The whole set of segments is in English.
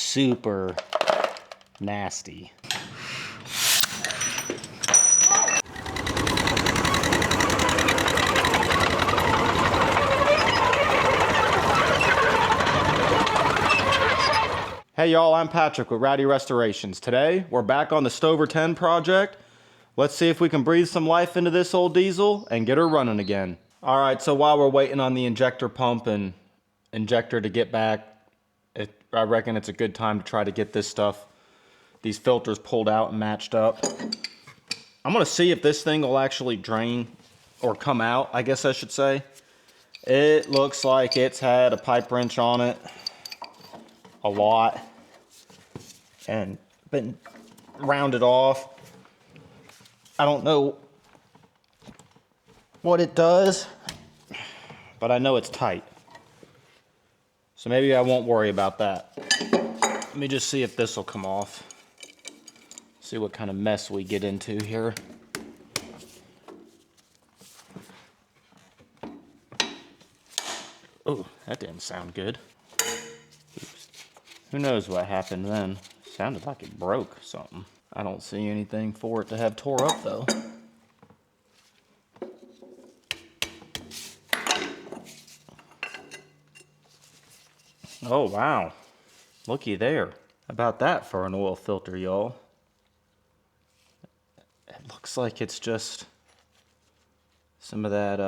super nasty. Hey y'all, I'm Patrick with Rowdy Restorations. Today, we're back on the Stover 10 project. Let's see if we can breathe some life into this old diesel and get her running again. All right, so while we're waiting on the injector pump and injector to get back, I reckon it's a good time to try to get this stuff, these filters pulled out and matched up. I'm gonna see if this thing will actually drain or come out, I guess I should say. It looks like it's had a pipe wrench on it a lot and been rounded off. I don't know what it does, but I know it's tight. So maybe I won't worry about that. Let me just see if this will come off. See what kind of mess we get into here. Oh, that didn't sound good. Oops. Who knows what happened then? Sounded like it broke something. I don't see anything for it to have tore up though. Oh wow, looky there. How about that for an oil filter, y'all? It looks like it's just some of that,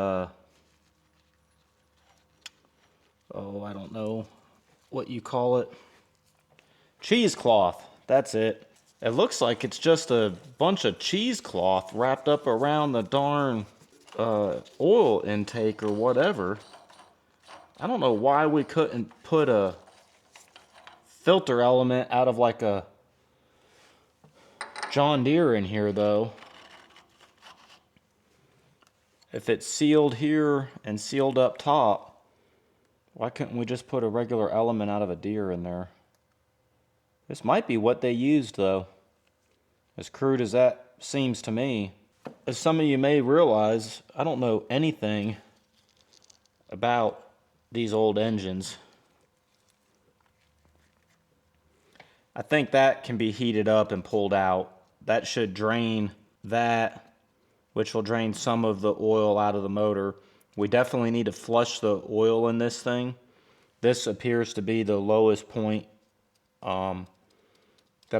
oh, I don't know what you call it. Cheesecloth, that's it. It looks like it's just a bunch of cheesecloth wrapped up around the darn oil intake or whatever. I don't know why we couldn't put a filter element out of like a John Deere in here though. If it's sealed here and sealed up top, why couldn't we just put a regular element out of a Deere in there? This might be what they used though, as crude as that seems to me. As some of you may realize, I don't know anything about these old engines. I think that can be heated up and pulled out. That should drain that, which will drain some of the oil out of the motor. We definitely need to flush the oil in this thing. This appears to be the lowest point that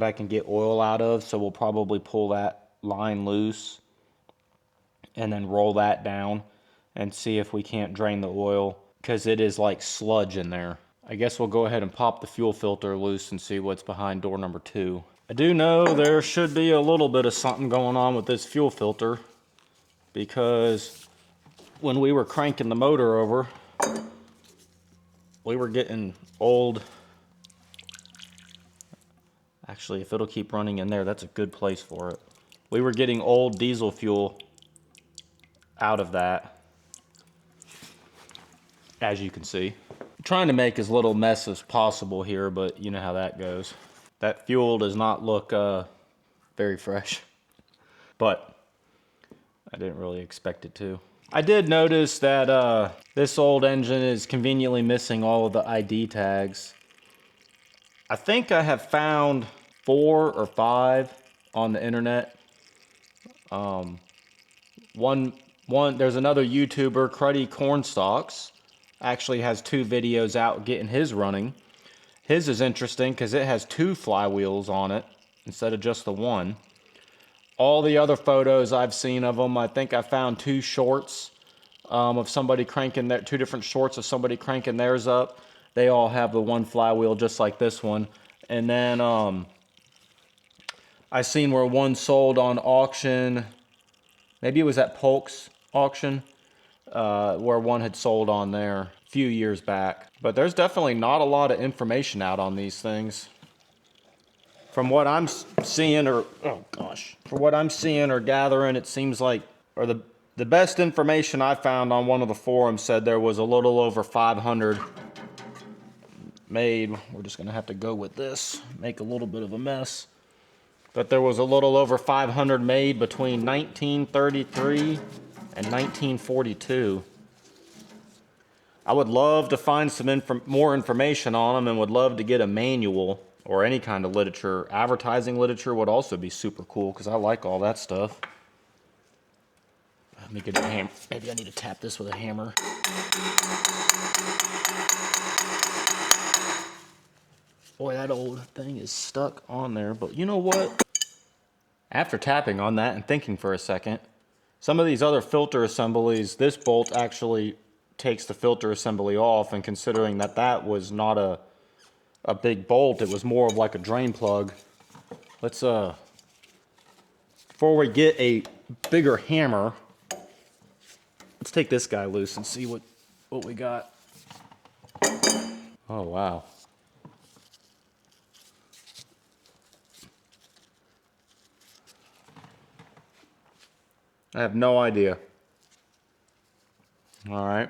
I can get oil out of, so we'll probably pull that line loose and then roll that down and see if we can't drain the oil, because it is like sludge in there. I guess we'll go ahead and pop the fuel filter loose and see what's behind door number 2. I do know there should be a little bit of something going on with this fuel filter, because when we were cranking the motor over, we were getting old. Actually, if it'll keep running in there, that's a good place for it. We were getting old diesel fuel out of that, as you can see. I'm trying to make as little mess as possible here, but you know how that goes. That fuel does not look very fresh, but I didn't really expect it to. I did notice that this old engine is conveniently missing all of the ID tags. I think I have found 4 or 5 on the internet. There's another YouTuber, Cruddy Cornstalks, actually has 2 videos out getting his running. His is interesting because it has 2 flywheels on it instead of just the one. All the other photos I've seen of them, I think I found 2 shorts of somebody cranking 2 different shorts of somebody cranking theirs up. They all have the 1 flywheel just like this one. And then I seen where one sold on auction, maybe it was at Polk's auction, where one had sold on there a few years back. But there's definitely not a lot of information out on these things. From what I'm seeing, or from what I'm seeing or gathering, it seems like, or the best information I found on one of the forums said there was a little over 500 made. We're just gonna have to go with this, make a little bit of a mess. But there was a little over 500 made between 1933 and 1942. I would love to find some more information on them, and would love to get a manual or any kind of literature. Advertising literature would also be super cool because I like all that stuff. Let me get a hammer. Maybe I need to tap this with a hammer. Boy, that old thing is stuck on there, but you know what? After tapping on that and thinking for a second, some of these other filter assemblies, this bolt actually takes the filter assembly off, and considering that that was not a big bolt, it was more of like a drain plug. Let's, before we get a bigger hammer, let's take this guy loose and see what we got. Oh, wow. I have no idea. All right.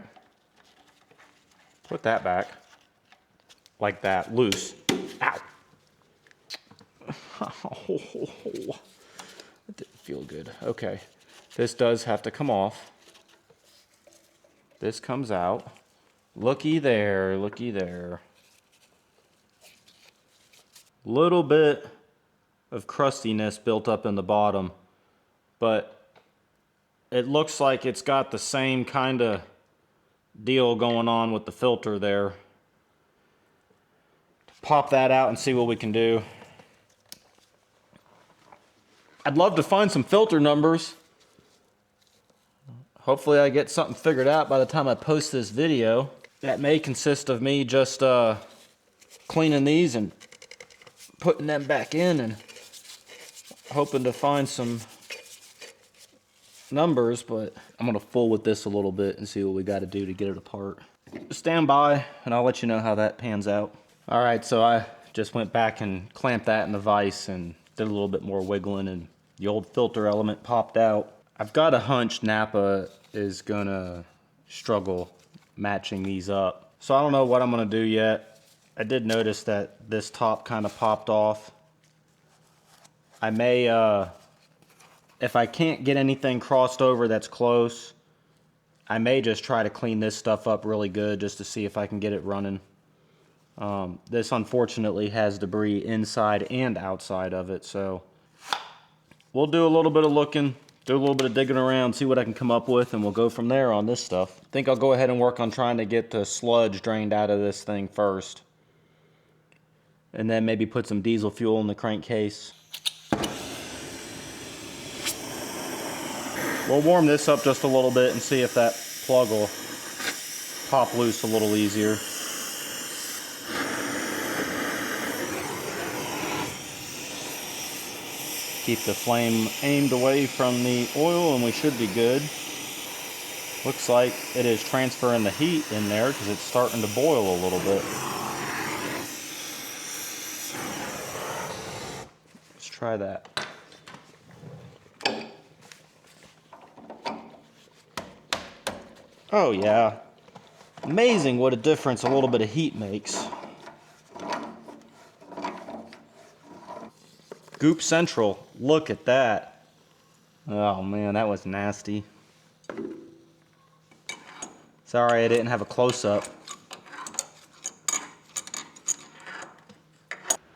Put that back. Like that, loose. Ow. That didn't feel good. Okay. This does have to come off. This comes out. Looky there, looky there. Little bit of crustiness built up in the bottom, but it looks like it's got the same kind of deal going on with the filter there. Pop that out and see what we can do. I'd love to find some filter numbers. Hopefully I get something figured out by the time I post this video. That may consist of me just cleaning these and putting them back in and hoping to find some numbers, but I'm gonna fool with this a little bit and see what we got to do to get it apart. Stand by and I'll let you know how that pans out. All right, so I just went back and clamped that in the vise and did a little bit more wiggling, and the old filter element popped out. I've got a hunch Napa is gonna struggle matching these up, so I don't know what I'm gonna do yet. I did notice that this top kind of popped off. I may if I can't get anything crossed over that's close, I may just try to clean this stuff up really good just to see if I can get it running. This unfortunately has debris inside and outside of it, so we'll do a little bit of looking, do a little bit of digging around, see what I can come up with, and we'll go from there on this stuff. I think I'll go ahead and work on trying to get the sludge drained out of this thing first, and then maybe put some diesel fuel in the crankcase. We'll warm this up just a little bit and see if that plug will pop loose a little easier. Keep the flame aimed away from the oil and we should be good. Looks like it is transferring the heat in there because it's starting to boil a little bit. Let's try that. Oh yeah, amazing what a difference a little bit of heat makes. Goop Central, look at that. Oh man, that was nasty. Sorry I didn't have a close-up.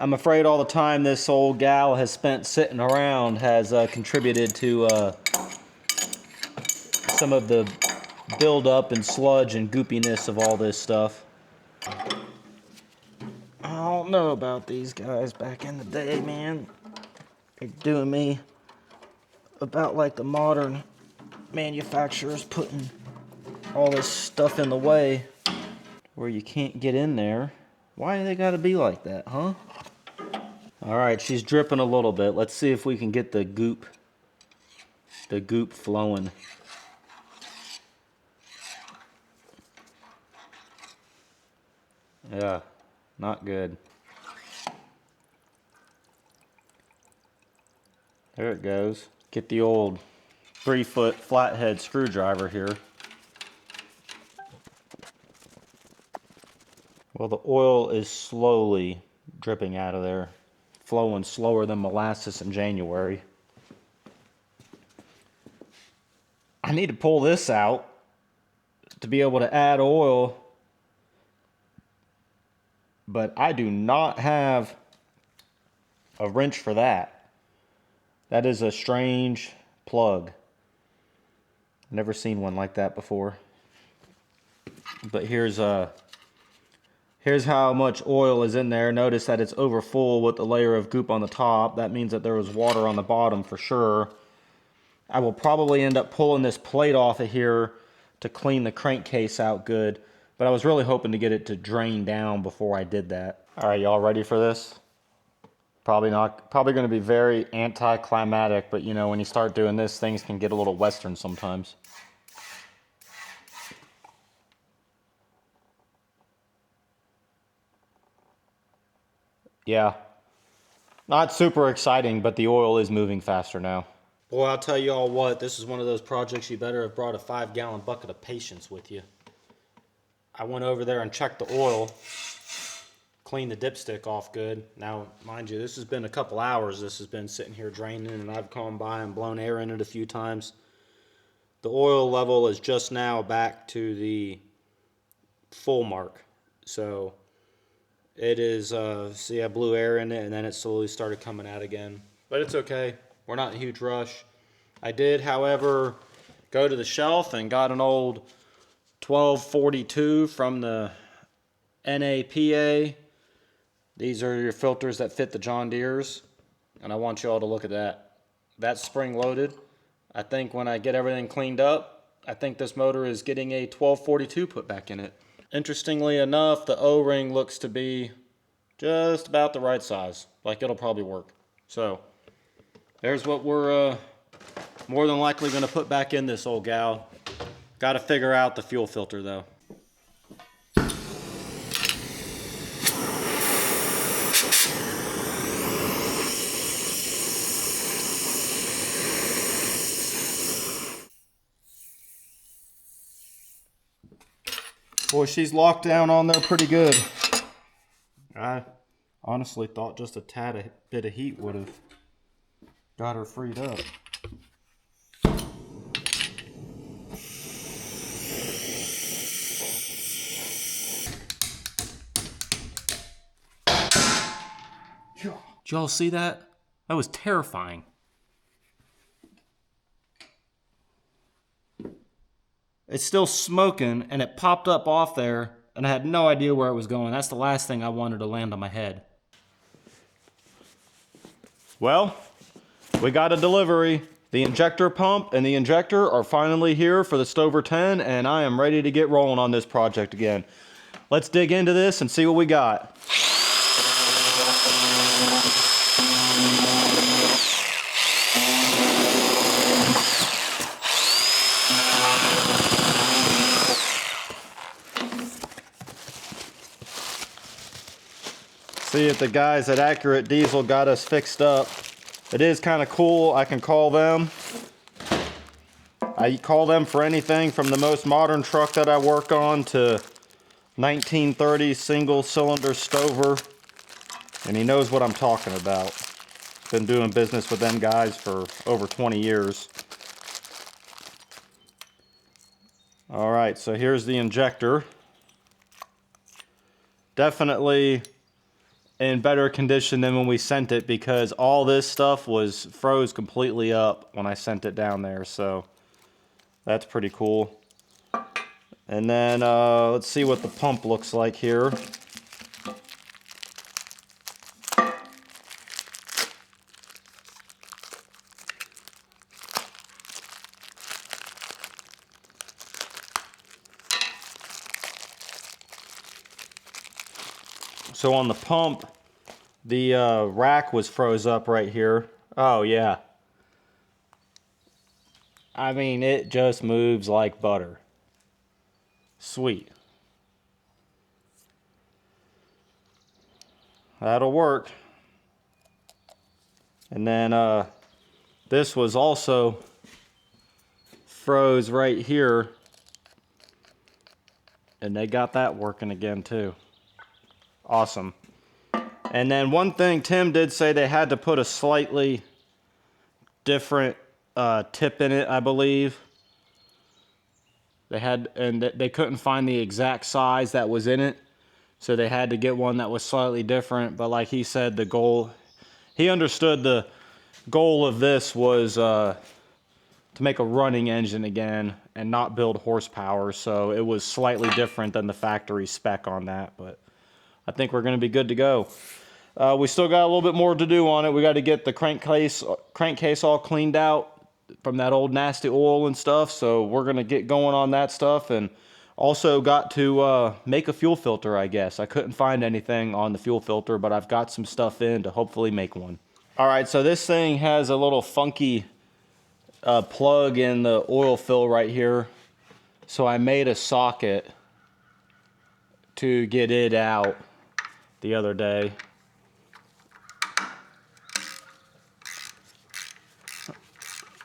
I'm afraid all the time this old gal has spent sitting around has contributed to some of the build-up and sludge and goopiness of all this stuff. I don't know about these guys back in the day, man. They're doing me about like the modern manufacturers putting all this stuff in the way where you can't get in there. Why do they gotta be like that, huh? Alright, she's dripping a little bit. Let's see if we can get the goop flowing. Yeah, not good. There it goes. Get the old 3-foot flathead screwdriver here. Well, the oil is slowly dripping out of there, flowing slower than molasses in January. I need to pull this out to be able to add oil, but I do not have a wrench for that. That is a strange plug. Never seen one like that before. But here's how much oil is in there. Notice that it's over full with the layer of goop on the top. That means that there was water on the bottom for sure. I will probably end up pulling this plate off of here to clean the crankcase out good. But I was really hoping to get it to drain down before I did that. All right, y'all ready for this? Probably going to be very anticlimactic, but you know, when you start doing this, things can get a little Western sometimes. Yeah, not super exciting, but the oil is moving faster now. Boy, I'll tell you all what, this is one of those projects you better have brought a 5-gallon bucket of patience with you. I went over there and checked the oil, cleaned the dipstick off good. Now, mind you, this has been a couple hours. This has been sitting here draining, and I've come by and blown air in it a few times. The oil level is just now back to the full mark. So it is, see, I blew air in it, and then it slowly started coming out again. But it's okay. We're not in a huge rush. I did, however, go to the shelf and got an old 1242 from the NAPA. These are your filters that fit the John Deeres. And I want you all to look at that. That's spring loaded. I think when I get everything cleaned up, I think this motor is getting a 1242 put back in it. Interestingly enough, the O-ring looks to be just about the right size. Like it'll probably work. So there's what we're more than likely going to put back in this old gal. Got to figure out the fuel filter though. Boy, she's locked down on there pretty good. I honestly thought just a bit of heat would have got her freed up. Did y'all see that? That was terrifying. It's still smoking, and it popped up off there, and I had no idea where it was going. That's the last thing I wanted to land on my head. Well, we got a delivery. The injector pump and the injector are finally here for the Stover 10, and I am ready to get rolling on this project again. Let's dig into this and see what we got. See if the guys at Accurate Diesel got us fixed up. It is kind of cool. I can call them. I call them for anything from the most modern truck that I work on to 1930s single cylinder Stover. And he knows what I'm talking about. Been doing business with them guys for over 20 years. All right, so here's the injector. Definitely in better condition than when we sent it, because all this stuff was froze completely up when I sent it down there, so that's pretty cool. And then let's see what the pump looks like here. So on the pump, the rack was froze up right here. Oh yeah. I mean, it just moves like butter. Sweet. That'll work. And then this was also froze right here. And they got that working again too. Awesome. And then one thing, Tim did say they had to put a slightly different tip in it, I believe. They had, and they couldn't find the exact size that was in it, so they had to get one that was slightly different. But like he said, the goal he understood the goal of this was to make a running engine again and not build horsepower, so it was slightly different than the factory spec on that, but I think we're going to be good to go. We still got a little bit more to do on it. We got to get the crankcase all cleaned out from that old nasty oil and stuff, so we're going to get going on that stuff, and also got to make a fuel filter, I guess. I couldn't find anything on the fuel filter, but I've got some stuff in to hopefully make one. All right, so this thing has a little funky plug in the oil fill right here. So I made a socket to get it out the other day.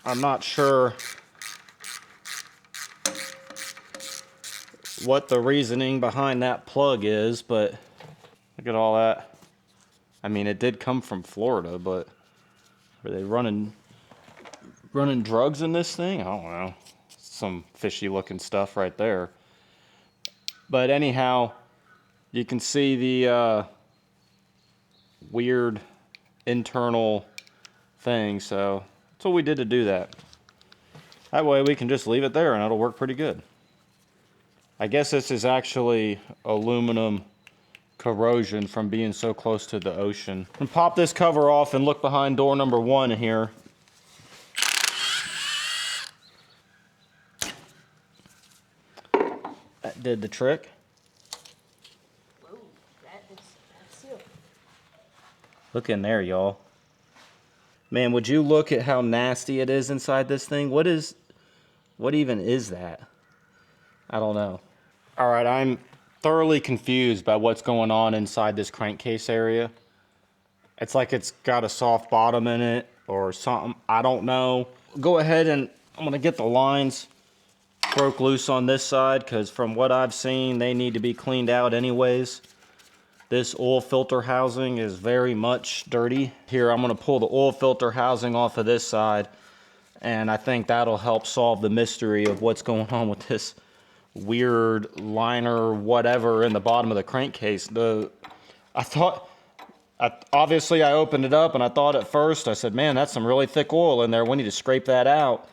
I'm not sure what the reasoning behind that plug is, but look at all that. I mean, it did come from Florida, but are they running drugs in this thing? I don't know. Some fishy looking stuff right there. But anyhow, you can see the weird internal thing, so that's what we did to do that. That way we can just leave it there and it'll work pretty good. I guess this is actually aluminum corrosion from being so close to the ocean. And pop this cover off and look behind door number 1 here. That did the trick. Whoa, that's sealed. Look in there, y'all. Man, would you look at how nasty it is inside this thing? What even is that? I don't know. All right, I'm thoroughly confused by what's going on inside this crankcase area. It's like it's got a soft bottom in it or something. I don't know. Go ahead and I'm gonna get the lines broke loose on this side, because from what I've seen, they need to be cleaned out anyways. This oil filter housing is very much dirty. Here, I'm gonna pull the oil filter housing off of this side, and I think that'll help solve the mystery of what's going on with this weird liner whatever in the bottom of the crankcase. Obviously I opened it up and I thought at first, I said, man, that's some really thick oil in there. We need to scrape that out.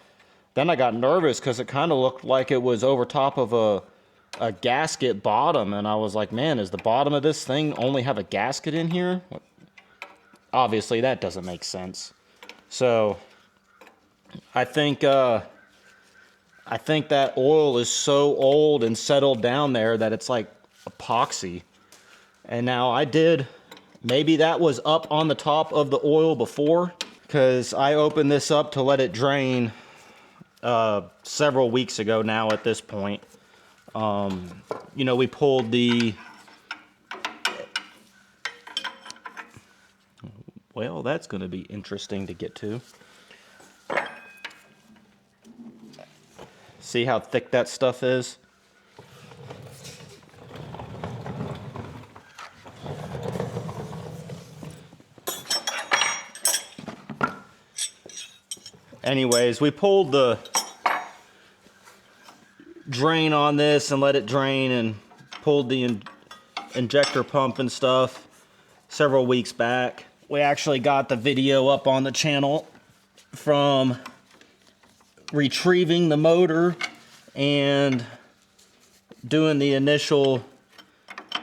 Then I got nervous because it kind of looked like it was over top of a gasket bottom, and I was like, man, does the bottom of this thing only have a gasket in here? Obviously that doesn't make sense. So I think that oil is so old and settled down there that it's like epoxy. And now maybe that was up on the top of the oil before, because I opened this up to let it drain several weeks ago now at this point. You know, we pulled well, that's going to be interesting to get to. See how thick that stuff is? Anyways, we pulled the drain on this and let it drain, and pulled the injector pump and stuff several weeks back. We actually got the video up on the channel from retrieving the motor and doing the initial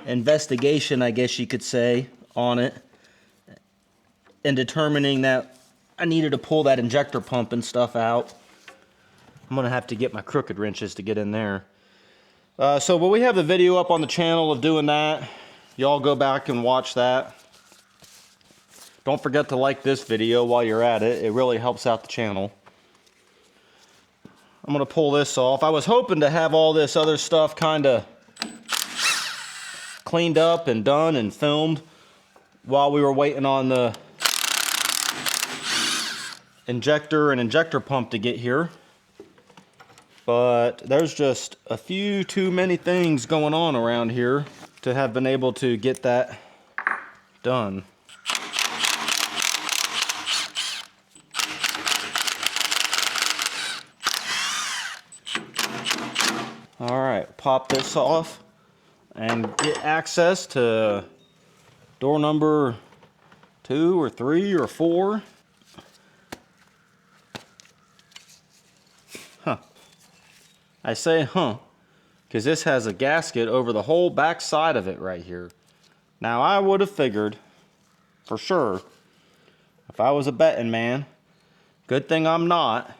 investigation, I guess you could say, on it, and determining that I needed to pull that injector pump and stuff out. I'm gonna have to get my crooked wrenches to get in there. But we have the video up on the channel of doing that. Y'all go back and watch that. Don't forget to like this video while you're at it. It really helps out the channel. I'm gonna pull this off. I was hoping to have all this other stuff kind of cleaned up and done and filmed while we were waiting on the injector and injector pump to get here. But there's just a few too many things going on around here to have been able to get that done. All right, pop this off and get access to door number 2 or 3 or 4. Huh. I say huh, because this has a gasket over the whole back side of it right here. Now I would have figured, for sure, if I was a betting man, good thing I'm not,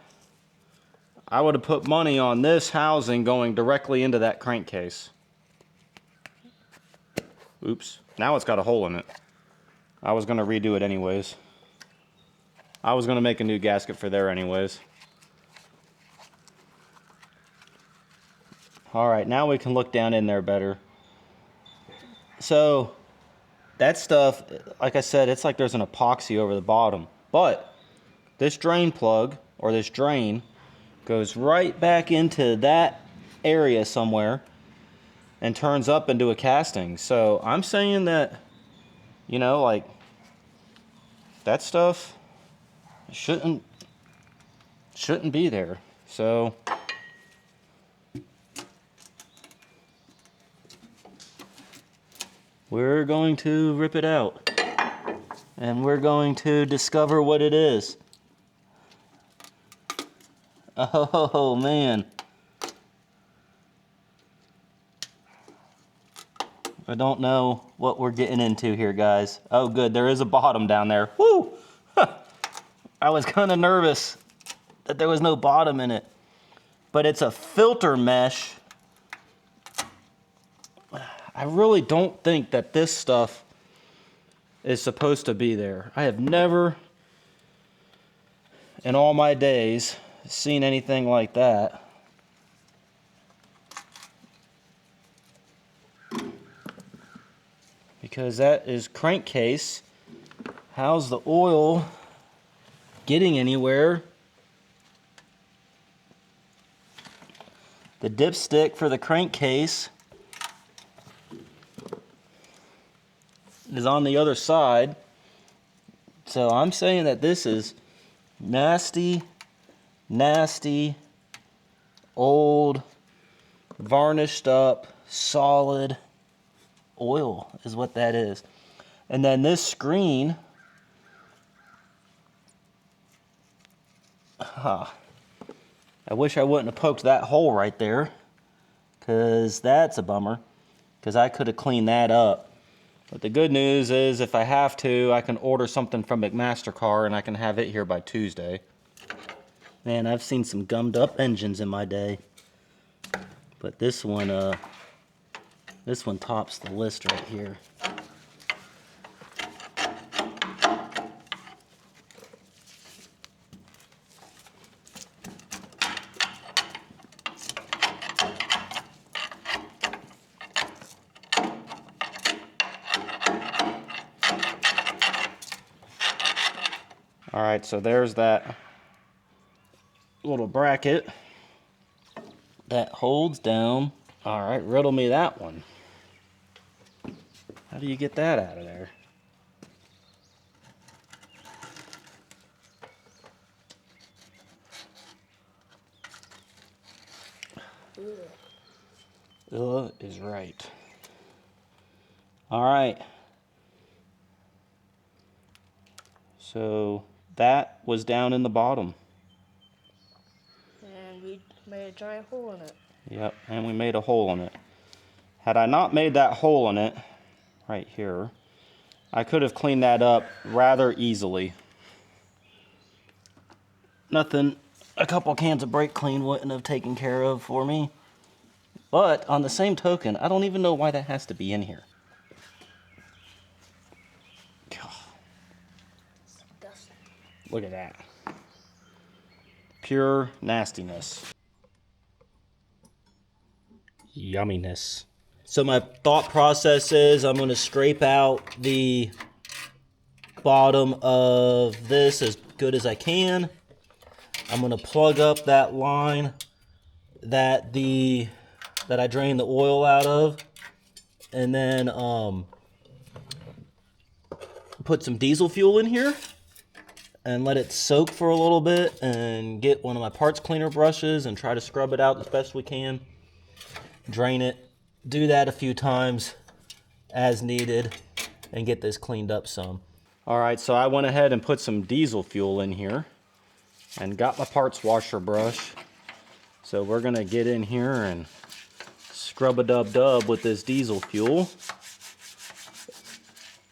I would have put money on this housing going directly into that crankcase. Oops, now it's got a hole in it. I was going to redo it anyways. I was going to make a new gasket for there anyways. Alright, now we can look down in there better. So, that stuff, like I said, it's like there's an epoxy over the bottom. But, this drain plug, or this drain, goes right back into that area somewhere and turns up into a casting. So, I'm saying that, you know, like, that stuff shouldn't be there. So, we're going to rip it out, and we're going to discover what it is. Oh man. I don't know what we're getting into here, guys. Oh good, there is a bottom down there. Woo! I was kind of nervous that there was no bottom in it. But it's a filter mesh. I really don't think that this stuff is supposed to be there. I have never, in all my days, seen anything like that. Because that is crankcase. How's the oil getting anywhere? The dipstick for the crankcase is on the other side. So I'm saying that this is nasty, old, varnished up, solid oil is what that is. And then this screen, I wish I wouldn't have poked that hole right there, because that's a bummer, because I could have cleaned that up. But the good news is, if I have to, I can order something from McMaster-Carr and I can have it here by Tuesday. Man, I've seen some gummed up engines in my day. But this one tops the list right here. Alright, so there's that little bracket that holds down. Alright, riddle me that one. How do you get that out of there? Is right. Alright. So that was down in the bottom. And we made a giant hole in it. Yep, and we made a hole in it. Had I not made that hole in it, right here, I could have cleaned that up rather easily. Nothing a couple cans of brake clean wouldn't have taken care of for me. But on the same token, I don't even know why that has to be in here. Look at that. Pure nastiness. Yumminess. So my thought process is I'm going to scrape out the bottom of this as good as I can. I'm going to plug up that line that I drained the oil out of, and then put some diesel fuel in here and let it soak for a little bit, and get one of my parts cleaner brushes and try to scrub it out as best we can. Drain it. Do that a few times as needed and get this cleaned up some. All right, so I went ahead and put some diesel fuel in here and got my parts washer brush. So we're gonna get in here and scrub a dub with this diesel fuel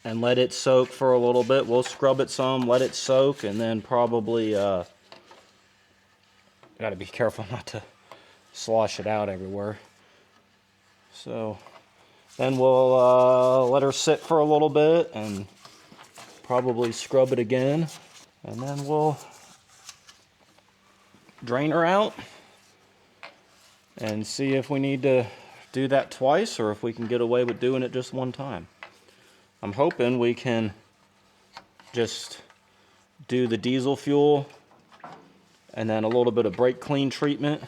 and let it soak for a little bit. We'll scrub it some, let it soak, and then probably gotta be careful not to slosh it out everywhere. So then we'll let her sit for a little bit and probably scrub it again, and then we'll drain her out and see if we need to do that twice or if we can get away with doing it just one time. I'm hoping we can just do the diesel fuel and then a little bit of brake clean treatment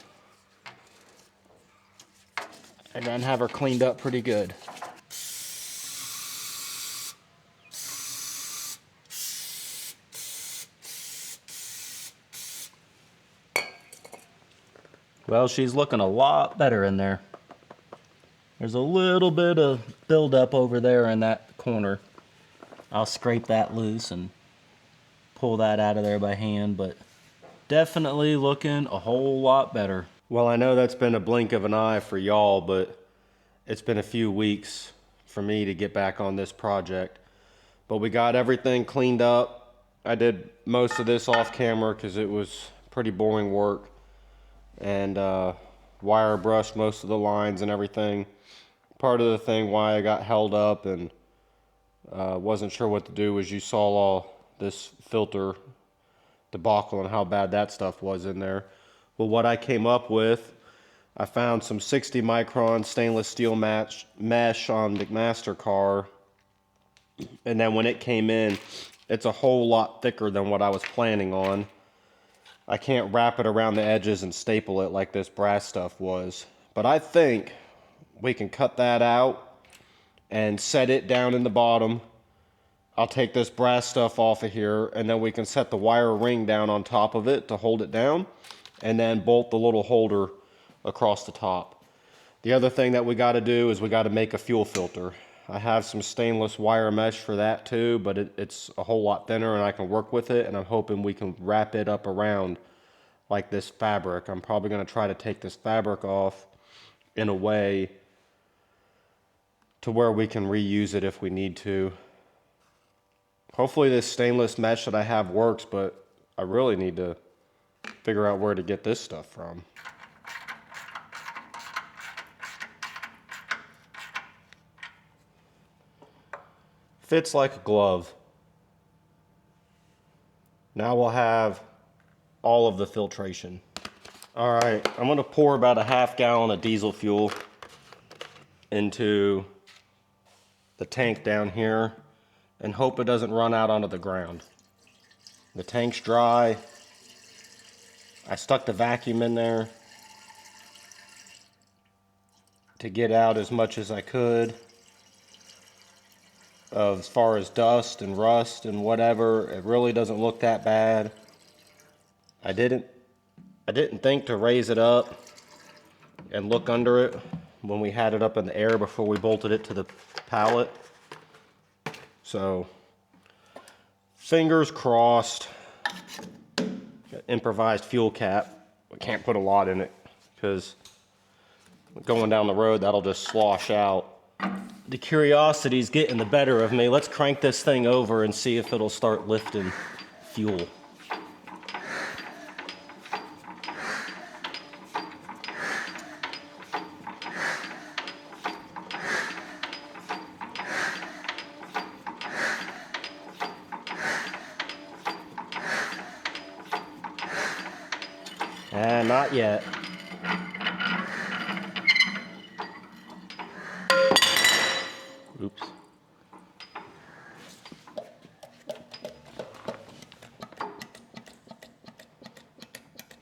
and then have her cleaned up pretty good. Well, she's looking a lot better in there. There's a little bit of buildup over there in that corner. I'll scrape that loose and pull that out of there by hand, but definitely looking a whole lot better. Well, I know that's been a blink of an eye for y'all, but it's been a few weeks for me to get back on this project. But we got everything cleaned up. I did most of this off camera because it was pretty boring work. And wire brushed most of the lines and everything. Part of the thing why I got held up and wasn't sure what to do was you saw all this filter debacle and how bad that stuff was in there. Well, what I came up with, I found some 60 micron stainless steel mesh on the master car, and then when it came in, it's a whole lot thicker than what I was planning on. I can't wrap it around the edges and staple it like this brass stuff was. But I think we can cut that out and set it down in the bottom. I'll take this brass stuff off of here, and then we can set the wire ring down on top of it to hold it down, and then bolt the little holder across the top. The other thing that we got to do is we got to make a fuel filter. I have some stainless wire mesh for that too, but it's a whole lot thinner and I can work with it, and I'm hoping we can wrap it up around like this fabric. I'm probably going to try to take this fabric off in a way to where we can reuse it if we need to. Hopefully this stainless mesh that I have works, but I really need to figure out where to get this stuff from. Fits like a glove. Now we'll have all of the filtration. All right, I'm gonna pour about a half gallon of diesel fuel into the tank down here and hope it doesn't run out onto the ground. The tank's dry. I stuck the vacuum in there to get out as much as I could as far as dust and rust and whatever. It really doesn't look that bad. I didn't think to raise it up and look under it when we had it up in the air before we bolted it to the pallet. So, fingers crossed. Got improvised fuel cap. We can't put a lot in it because going down the road that'll just slosh out. The curiosity's getting the better of me. Let's crank this thing over and see if it'll start lifting fuel. Not yet. Oops.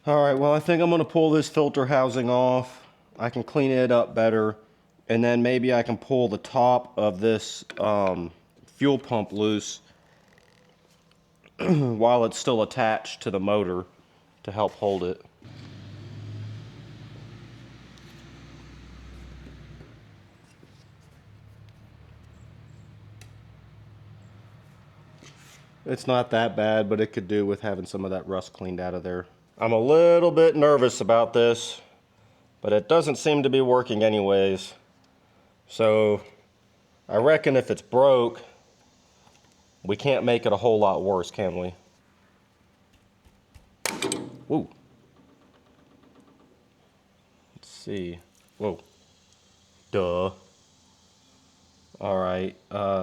All right, well, I think I'm gonna pull this filter housing off. I can clean it up better, and then maybe I can pull the top of this fuel pump loose while it's still attached to the motor to help hold it. It's not that bad, but it could do with having some of that rust cleaned out of there. I'm a little bit nervous about this, but it doesn't seem to be working anyways. So I reckon if it's broke, we can't make it a whole lot worse, can we? Whoa. Let's see. Whoa. Duh. Alright,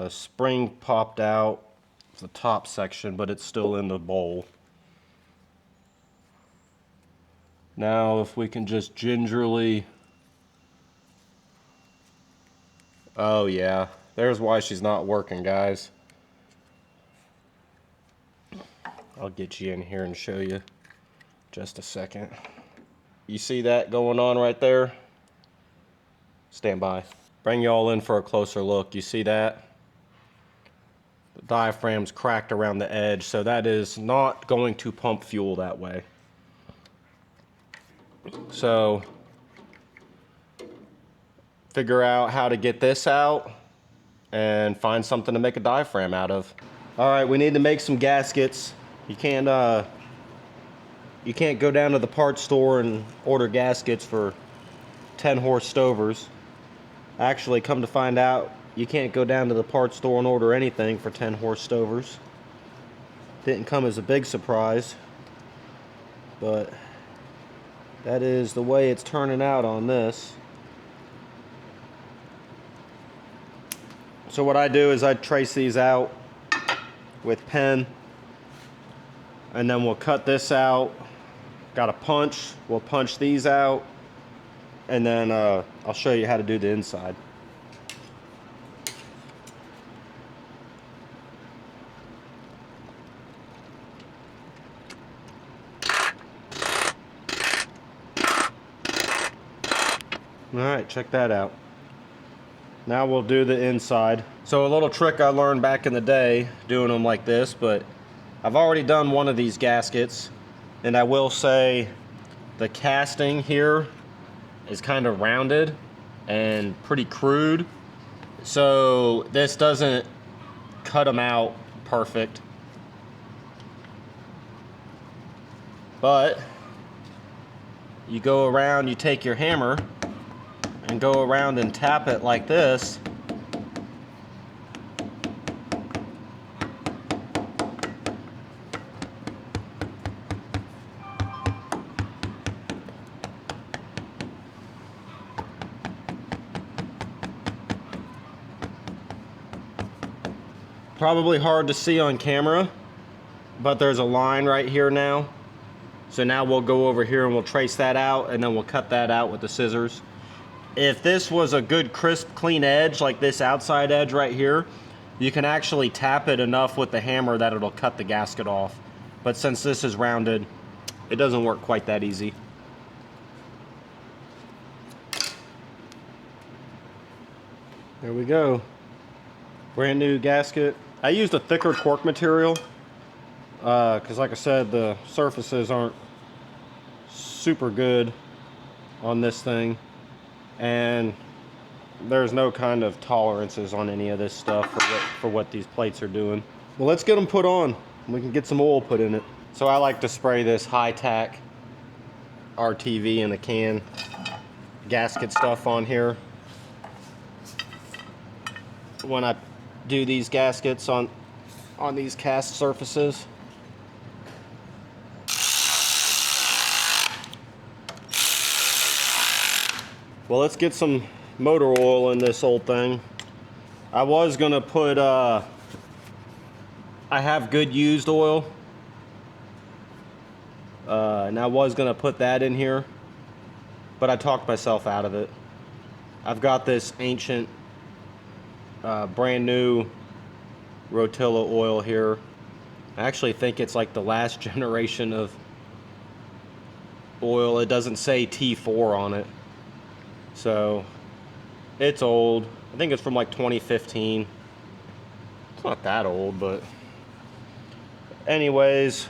spring popped out the top section, but it's still in the bowl. Now if we can just gingerly... Oh yeah, there's why she's not working, guys. I'll get you in here and show you just a second. You see that going on right there? Stand by. Bring you all in for a closer look. You see that? The diaphragm's cracked around the edge, so that is not going to pump fuel that way. So, figure out how to get this out and find something to make a diaphragm out of. All right, we need to make some gaskets. You can't go down to the parts store and order gaskets for 10-horse stovers. Actually, come to find out, you can't go down to the parts store and order anything for 10-horse stovers. Didn't come as a big surprise, but that is the way it's turning out on this. So what I do is I trace these out with pen, and then we'll cut this out. Got a punch, we'll punch these out, and then I'll show you how to do the inside. Alright, check that out. Now we'll do the inside. So a little trick I learned back in the day doing them like this, but I've already done one of these gaskets, and I will say the casting here is kind of rounded and pretty crude, so this doesn't cut them out perfect. But you go around, you take your hammer and go around and tap it like this. Probably hard to see on camera, but there's a line right here now. So now we'll go over here and we'll trace that out, and then we'll cut that out with the scissors. If this was a good crisp clean edge like this outside edge right here, you can actually tap it enough with the hammer that it'll cut the gasket off. But since this is rounded, it doesn't work quite that easy. There we go. Brand new gasket. I used a thicker cork material because like I said, the surfaces aren't super good on this thing, and there's no kind of tolerances on any of this stuff for what these plates are doing. Well, let's get them put on. We can get some oil put in it. So I like to spray this high-tack RTV in a can gasket stuff on here when I do these gaskets on these cast surfaces. Well, let's get some motor oil in this old thing. I was gonna put I have good used oil, and I was gonna put that in here, but I talked myself out of it. I've got this ancient brand new Rotilla oil here. I actually think it's like the last generation of oil. It doesn't say T4 on it, so it's old. I think it's from like 2015. It's not that old, but anyways,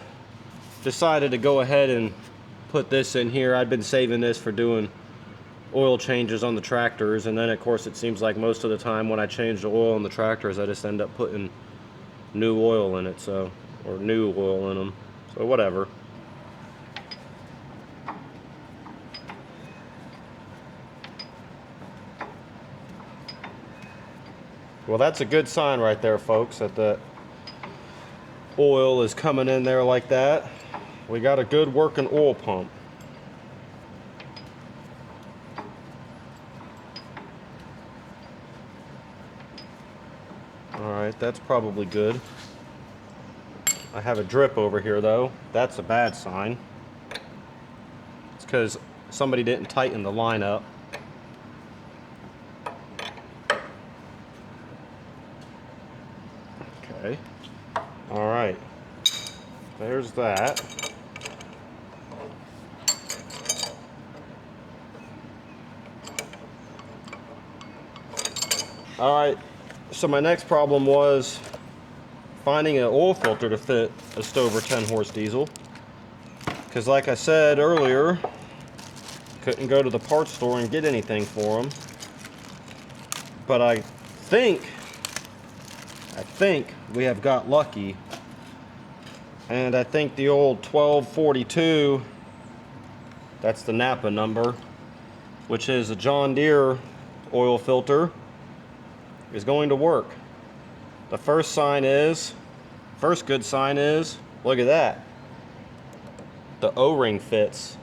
decided to go ahead and put this in here. I'd been saving this for doing oil changes on the tractors, and then of course it seems like most of the time when I change the oil on the tractors, I just end up putting new oil in it, so, or new oil in them, so whatever. Well, that's a good sign right there, folks, that the oil is coming in there like that. We got a good working oil pump. Alright, that's probably good. I have a drip over here though. That's a bad sign. It's because somebody didn't tighten the line up. Okay. Alright. There's that. Alright. So my next problem was finding an oil filter to fit a Stover 10 horse diesel. Because like I said earlier, couldn't go to the parts store and get anything for them. But I think we have got lucky. And I think the old 1242, that's the Napa number, which is a John Deere oil filter, is going to work. The first good sign is, look at that. The O-ring fits.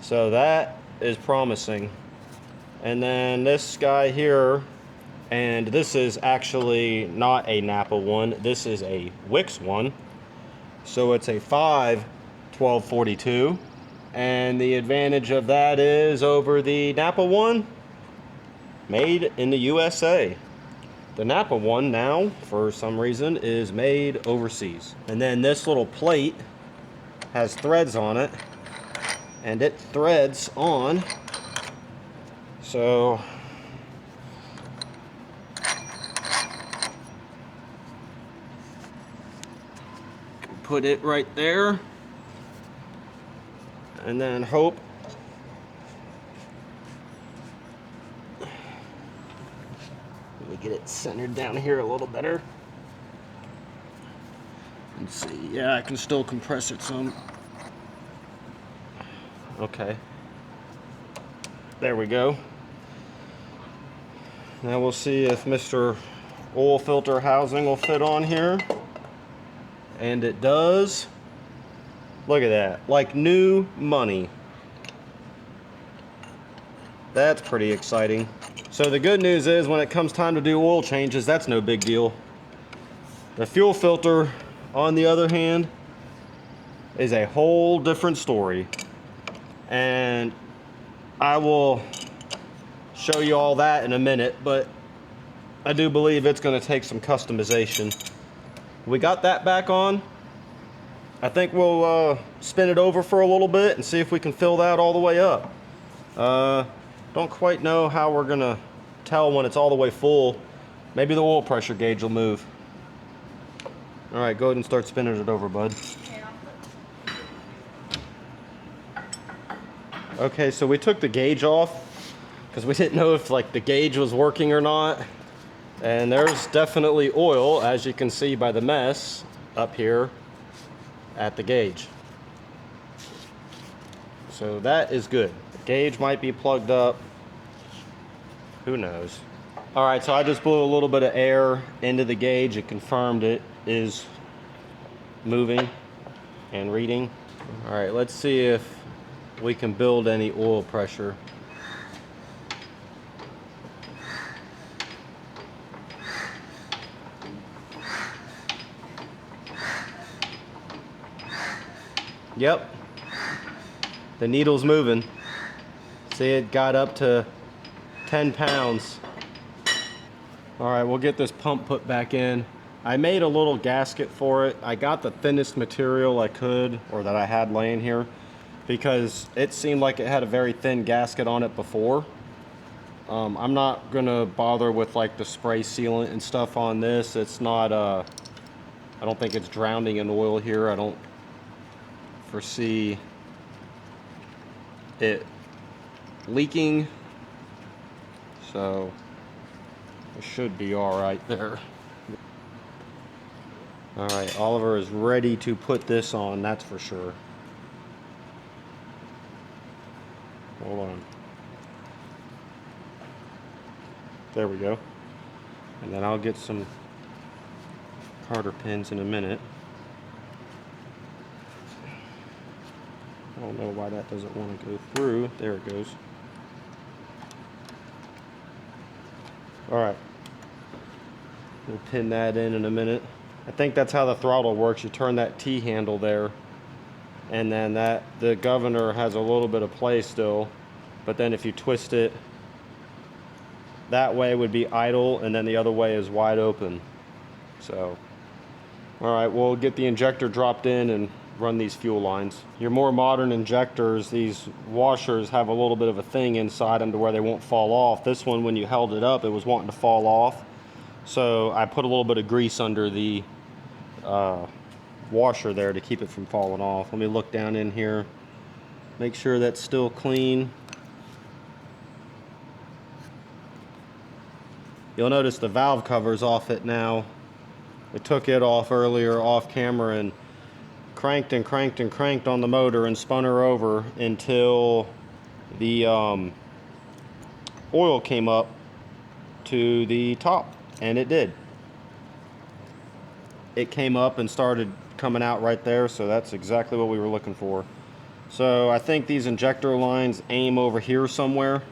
So that is promising. And then this guy here, and this is actually not a Napa one, this is a Wix one. So it's a 5 1242. And the advantage of that is over the Napa one, made in the USA. The Napa one now, for some reason, is made overseas. And then this little plate has threads on it, and it threads on. So put it right there, and then hope get it centered down here a little better. Let's see. Yeah, I can still compress it some. Okay. There we go. Now we'll see if Mr. Oil filter housing will fit on here. And it does. Look at that. Like new money. That's pretty exciting. So the good news is when it comes time to do oil changes, that's no big deal. The fuel filter, on the other hand, is a whole different story. And I will show you all that in a minute, but I do believe it's going to take some customization. We got that back on. I think we'll spin it over for a little bit and see if we can fill that all the way up. Don't quite know how we're gonna tell when it's all the way full. Maybe the oil pressure gauge will move. All right, go ahead and start spinning it over, bud. Okay, so we took the gauge off because we didn't know if like the gauge was working or not. And there's definitely oil, as you can see by the mess up here at the gauge. So that is good. The gauge might be plugged up. Who knows? All right, so I just blew a little bit of air into the gauge. It confirmed it is moving and reading. All right, let's see if we can build any oil pressure. Yep, the needle's moving. See, it got up to 10 pounds. All right, we'll get this pump put back in. I made a little gasket for it. I got the thinnest material I could, or that I had laying here, because it seemed like it had a very thin gasket on it before. I'm not gonna bother with like the spray sealant and stuff on this. It's not, I don't think it's drowning in oil here. I don't foresee it leaking, so it should be all right there. All right, Oliver is ready to put this on, that's for sure. Hold on. There we go. And then I'll get some Carter pins in a minute. I don't know why that doesn't want to go through. There it goes. All right. We'll pin that in a minute. I think that's how the throttle works. You turn that T handle there, and then the governor has a little bit of play still, but then if you twist it, that way would be idle, and then the other way is wide open. So, all right, we'll get the injector dropped in and run these fuel lines. Your more modern injectors, these washers have a little bit of a thing inside them to where they won't fall off. This one, when you held it up, it was wanting to fall off. So I put a little bit of grease under the washer there to keep it from falling off. Let me look down in here, make sure that's still clean. You'll notice the valve cover's off it now. I took it off earlier off camera and cranked and cranked and cranked on the motor and spun her over until the oil came up to the top, and it did. It came up and started coming out right there, so that's exactly what we were looking for. So I think these injector lines aim over here somewhere.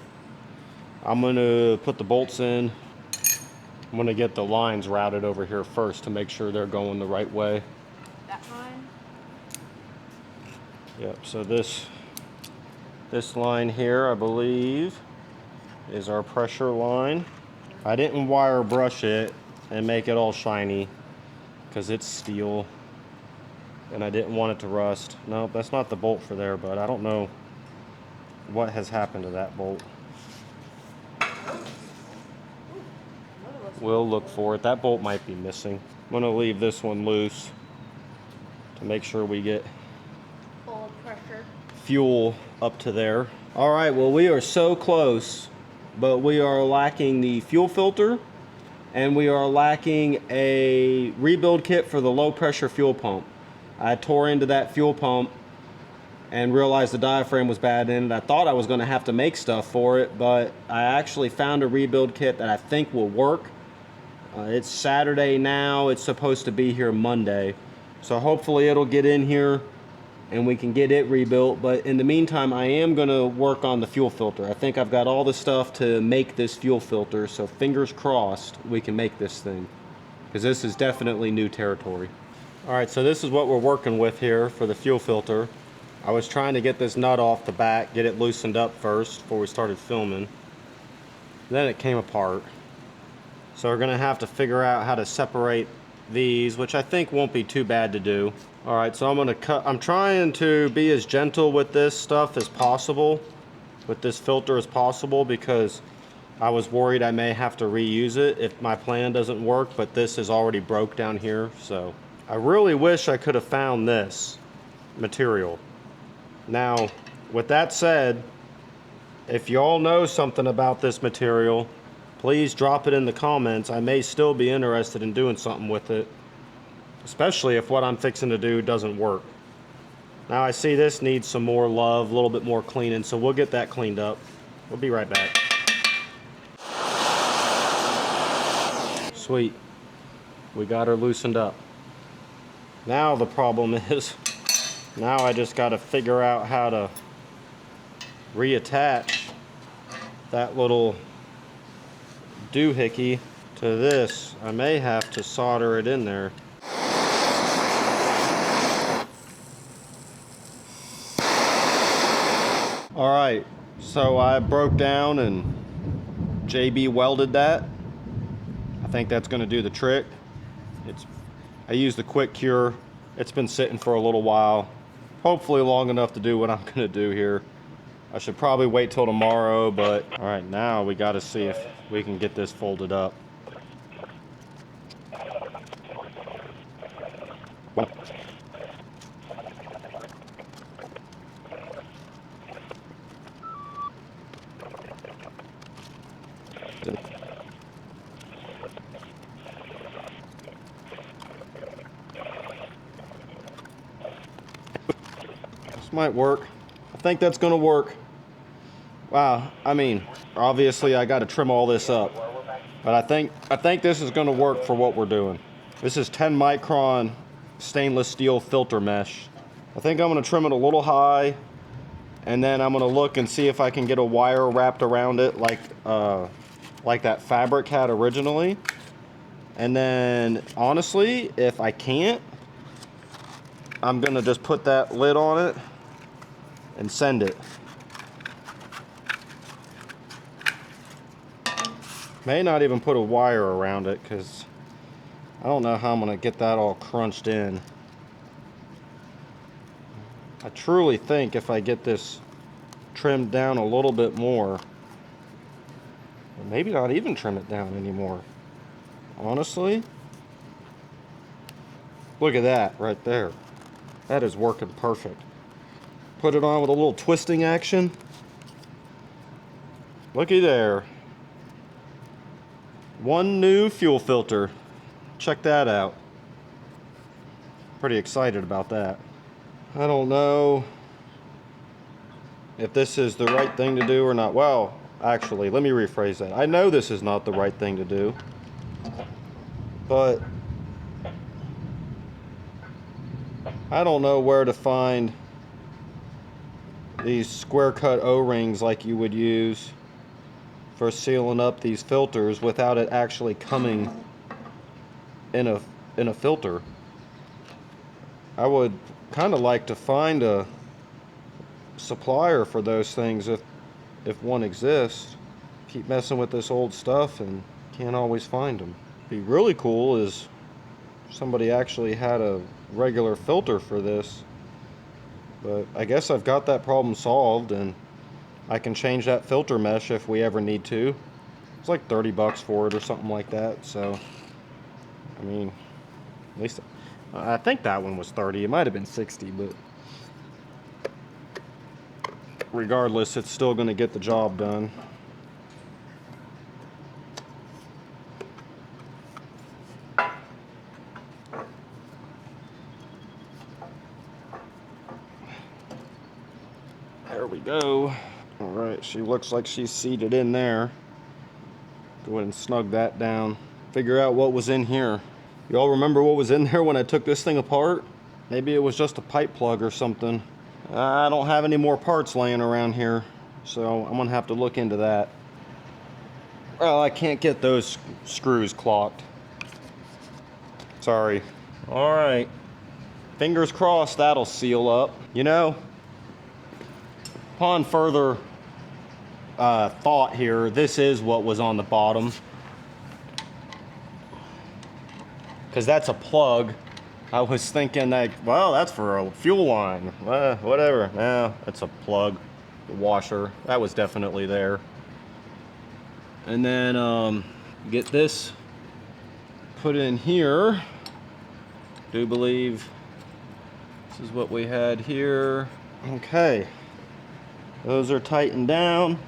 I'm going to put the bolts in. I'm going to get the lines routed over here first to make sure they're going the right way. That line? Yep, so this line here, I believe, is our pressure line. I didn't wire brush it and make it all shiny because it's steel and I didn't want it to rust. No, that's not the bolt for there, but I don't know what has happened to that bolt. We'll look for it. That bolt might be missing. I'm going to leave this one loose to make sure we get Full pressure. fuel up to there. All right, well, we are so close, but we are lacking the fuel filter and we are lacking a rebuild kit for the low pressure fuel pump. I tore into that fuel pump and realized the diaphragm was bad in it. I thought I was going to have to make stuff for it, but I actually found a rebuild kit that I think will work. It's Saturday now. It's supposed to be here Monday. So hopefully it'll get in here and we can get it rebuilt. But in the meantime, I am going to work on the fuel filter. I think I've got all the stuff to make this fuel filter. So fingers crossed we can make this thing, because this is definitely new territory. All right, so this is what we're working with here for the fuel filter. I was trying to get this nut off the back, get it loosened up first before we started filming. Then it came apart. So we're gonna have to figure out how to separate these, which I think won't be too bad to do. All right, so I'm trying to be as gentle with this stuff as possible, with this filter as possible, because I was worried I may have to reuse it if my plan doesn't work, but this is already broke down here. So I really wish I could have found this material. Now, with that said, if y'all know something about this material, please drop it in the comments. I may still be interested in doing something with it, especially if what I'm fixing to do doesn't work. Now I see this needs some more love, a little bit more cleaning, so we'll get that cleaned up. We'll be right back. Sweet. We got her loosened up. Now the problem is, now I just got to figure out how to reattach that little doohickey to this. I may have to solder it in there. All right, so I broke down and JB welded that. I think that's going to do the trick. I used the quick cure. It's been sitting for a little while, hopefully long enough to do what I'm going to do here. I should probably wait till tomorrow, but all right, now we got to see if we can get this folded up. might work. I think that's gonna work. Wow, I mean, obviously I gotta trim all this up. But I think this is gonna work for what we're doing. This is 10 micron stainless steel filter mesh. I think I'm gonna trim it a little high, and then I'm gonna look and see if I can get a wire wrapped around it like that fabric had originally. And then honestly, if I can't, I'm gonna just put that lid on it and send it. May not even put a wire around it because I don't know how I'm gonna get that all crunched in. I truly think if I get this trimmed down a little bit more, or maybe not even trim it down anymore, honestly, look at that right there. That is working perfect. Put it on with a little twisting action. Looky there. One new fuel filter. Check that out. Pretty excited about that. I don't know if this is the right thing to do or not. Well, actually, let me rephrase that. I know this is not the right thing to do, but I don't know where to find these square cut O-rings like you would use for sealing up these filters without it actually coming in a filter. I would kind of like to find a supplier for those things if one exists. Keep messing with this old stuff and can't always find them. Be really cool is if somebody actually had a regular filter for this, but I guess I've got that problem solved, and I can change that filter mesh if we ever need to. It's like 30 bucks for it or something like that. So I mean, at least I think that one was 30. It might have been 60, but regardless, it's still going to get the job done. There we go. All right, she looks like she's seated in there. Go ahead and snug that down. Figure out what was in here. Y'all remember what was in there when I took this thing apart? Maybe it was just a pipe plug or something. I don't have any more parts laying around here, so I'm gonna have to look into that. Well, I can't get those screws clocked. Sorry. All right. Fingers crossed that'll seal up. You know, upon further thought here, this is what was on the bottom. Because that's a plug. I was thinking that, well, that's for a fuel line. Whatever. No, it's a plug. The washer. That was definitely there. And then get this put in here. Do believe this is what we had here. Okay. Those are tightened down.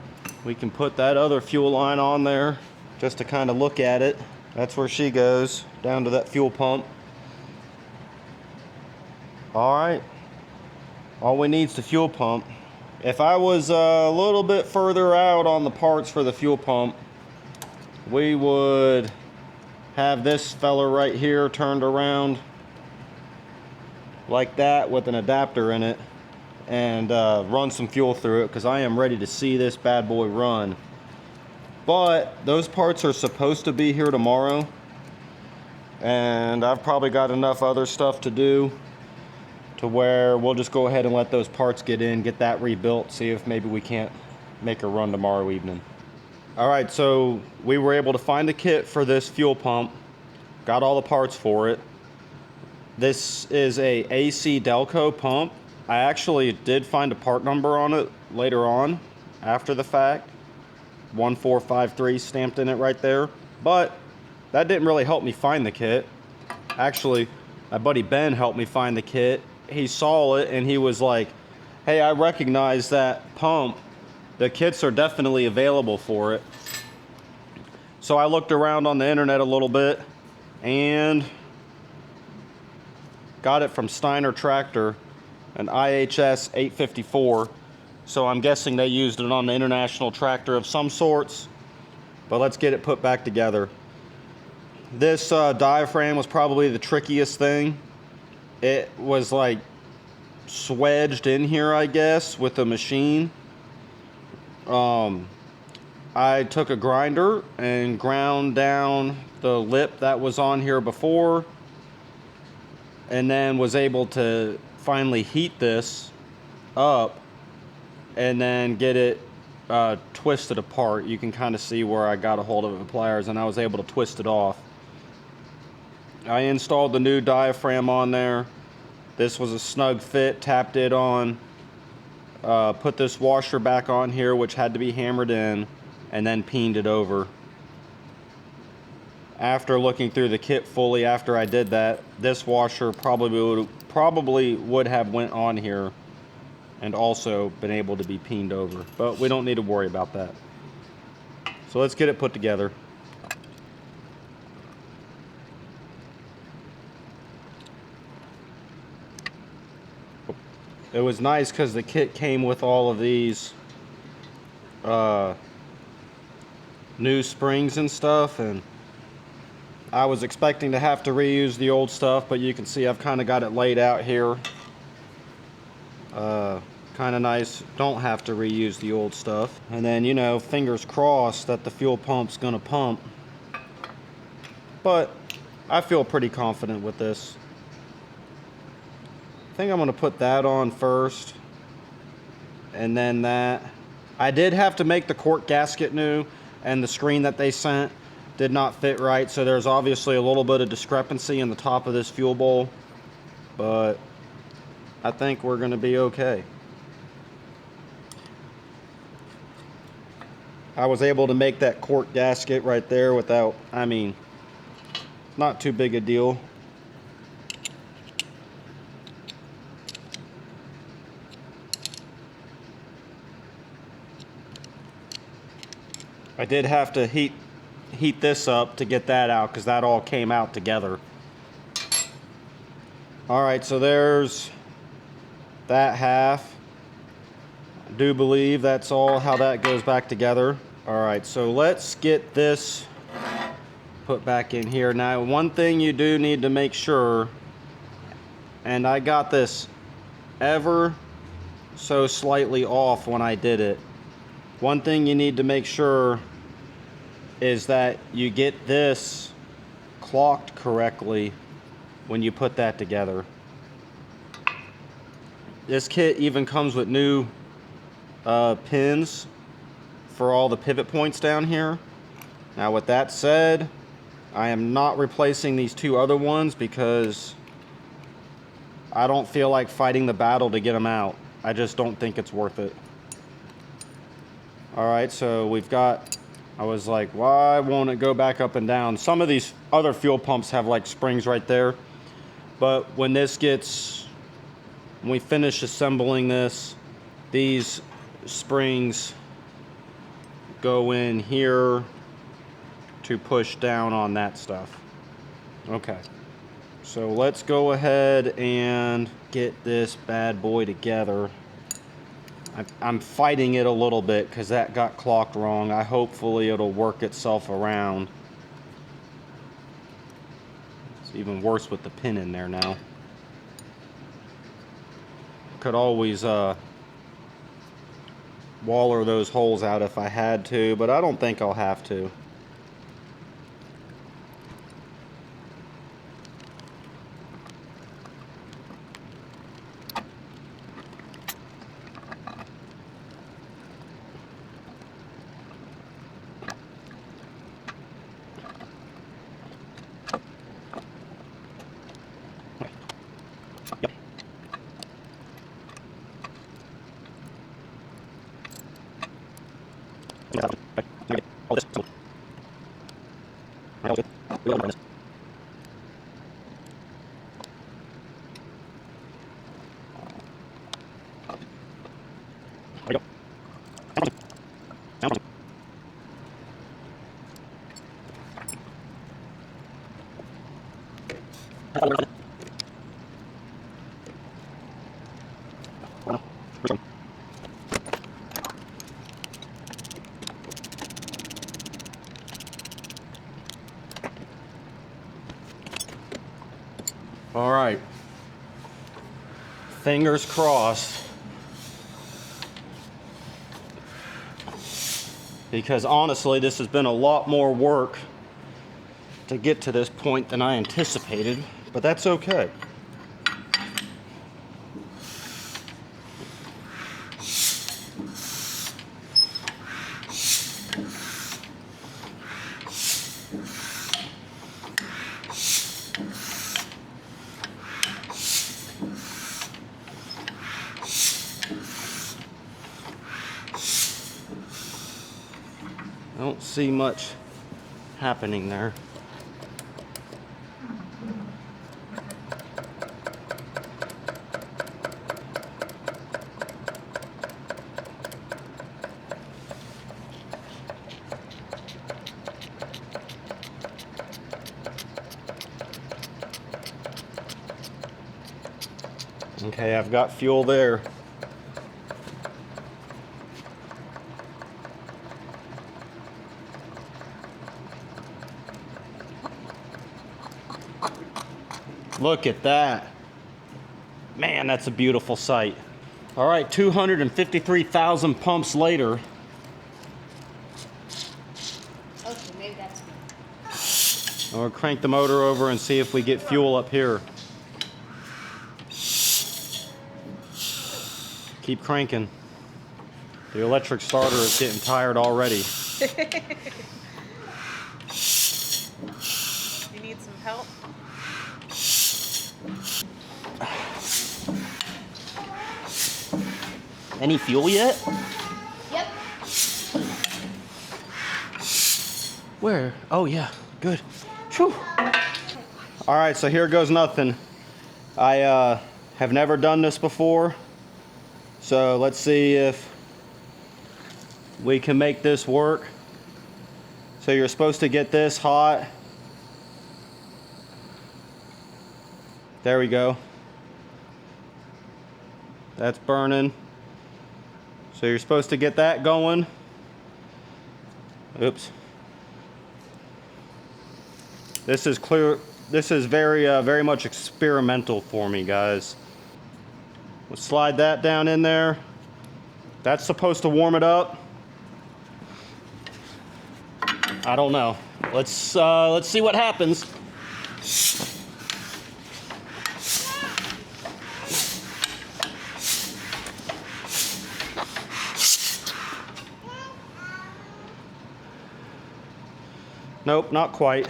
We can put that other fuel line on there just to kind of look at it. That's where she goes, down to that fuel pump. All right, all we need is the fuel pump. If I was a little bit further out on the parts for the fuel pump, we would have this fella right here turned around like that with an adapter in it and run some fuel through it, because I am ready to see this bad boy run. But those parts are supposed to be here tomorrow, and I've probably got enough other stuff to do to where we'll just go ahead and let those parts get in, get that rebuilt, see if maybe we can't make a run tomorrow evening. All right, so we were able to find the kit for this fuel pump, got all the parts for it. This is a AC Delco pump. I actually did find a part number on it later on, after the fact. 1453 stamped in it right there, but that didn't really help me find the kit. Actually, my buddy Ben helped me find the kit. He saw it and he was like, hey, I recognize that pump. The kits are definitely available for it. So I looked around on the internet a little bit and got it from Steiner Tractor. an IHS 854. So I'm guessing they used it on the international tractor of some sorts. But let's get it put back together. This diaphragm was probably the trickiest thing. It was like swedged in here, I guess, with the machine. I took a grinder and ground down the lip that was on here before, and then was able to finally heat this up and then get it twisted apart. You can kind of see where I got a hold of it with pliers, and I was able to twist it off. I installed the new diaphragm on there. This was a snug fit, tapped it on, put this washer back on here, which had to be hammered in, and then peened it over. After looking through the kit fully after I did that, this washer probably would have went on here and also been able to be peened over, but we don't need to worry about that. So let's get it put together. It was nice because the kit came with all of these new springs and stuff, and I was expecting to have to reuse the old stuff, but you can see I've kind of got it laid out here. Kind of nice, don't have to reuse the old stuff. And then, you know, fingers crossed that the fuel pump's gonna pump. But I feel pretty confident with this. I think I'm gonna put that on first, and then that. I did have to make the cork gasket new, and the screen that they sent did not fit right, so there's obviously a little bit of discrepancy in the top of this fuel bowl, but I think we're gonna be okay. I was able to make that cork gasket right there without, I mean, not too big a deal. I did have to heat this up to get that out because that all came out together. All right, so there's that half. I do believe that's all how that goes back together. All right, so let's get this put back in here. Now, one thing you do need to make sure, and I got this ever so slightly off when I did it. One thing you need to make sure is that you get this clocked correctly when you put that together. This kit even comes with new pins for all the pivot points down here. Now, with that said, I am not replacing these two other ones because I don't feel like fighting the battle to get them out. I just don't think it's worth it. All right, so we've got, I was like, why won't it go back up and down? Some of these other fuel pumps have like springs right there, but when we finish assembling this, these springs go in here to push down on that stuff. Okay, so let's go ahead and get this bad boy together. I'm fighting it a little bit because that got clocked wrong. Hopefully it'll work itself around. It's even worse with the pin in there now. Could always waller those holes out if I had to, but I don't think I'll have to. All right. Fingers crossed. Because honestly, this has been a lot more work to get to this point than I anticipated, but that's okay. I don't see much happening there. Okay, I've got fuel there. Look at that. Man, that's a beautiful sight. All right, 253,000 pumps later. Okay, maybe that's me. I'll crank the motor over and see if we get fuel up here. Keep cranking. The electric starter is getting tired already. You need some help? Any fuel yet? Yep. Where? Oh yeah, good. Whew. All right, so here goes nothing. I have never done this before, so let's see if we can make this work. So you're supposed to get this hot. There we go. That's burning. So you're supposed to get that going. Oops. This is clear. This is very much experimental for me, guys. We'll slide that down in there. That's supposed to warm it up. I don't know. Let's see what happens. Nope, not quite.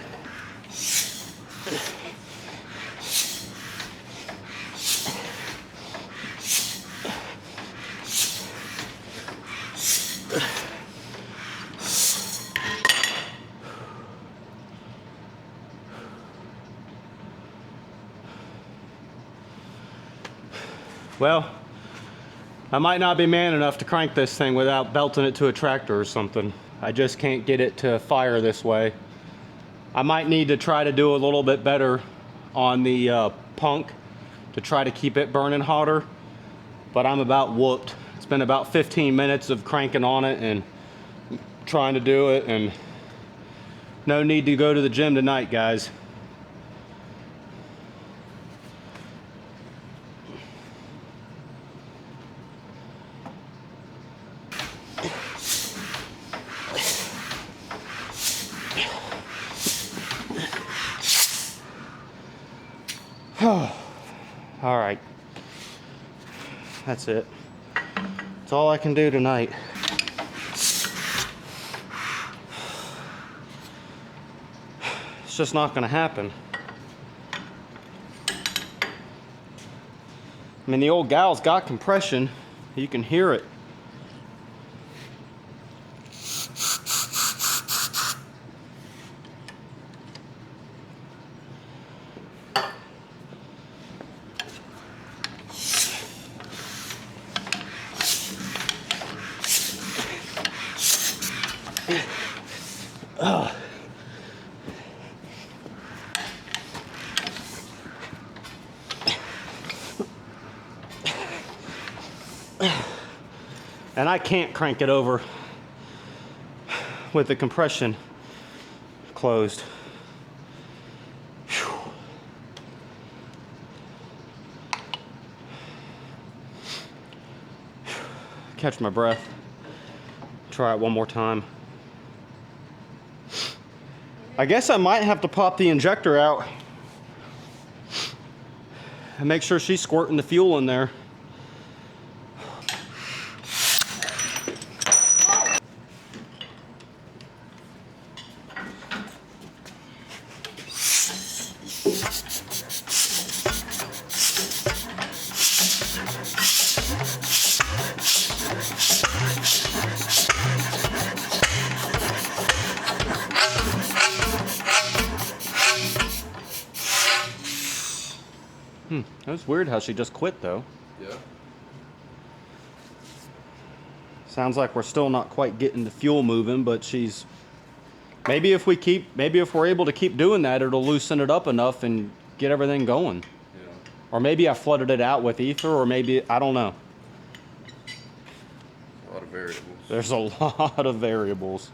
Well, I might not be man enough to crank this thing without belting it to a tractor or something. I just can't get it to fire this way. I might need to try to do a little bit better on the punk to try to keep it burning hotter, but I'm about whooped. It's been about 15 minutes of cranking on it and trying to do it, and no need to go to the gym tonight, guys. All right, that's it. That's all I can do tonight. It's just not gonna happen. I mean, the old gal's got compression. You can hear it. And I can't crank it over with the compression closed. Whew. Catch my breath. Try it one more time. I guess I might have to pop the injector out and make sure she's squirting the fuel in there. That was weird how she just quit though. Yeah. Sounds like we're still not quite getting the fuel moving, but she's maybe if we're able to keep doing that, it'll loosen it up enough and get everything going. Yeah. Or maybe I flooded it out with ether, or maybe I don't know. A lot of variables. There's a lot of variables.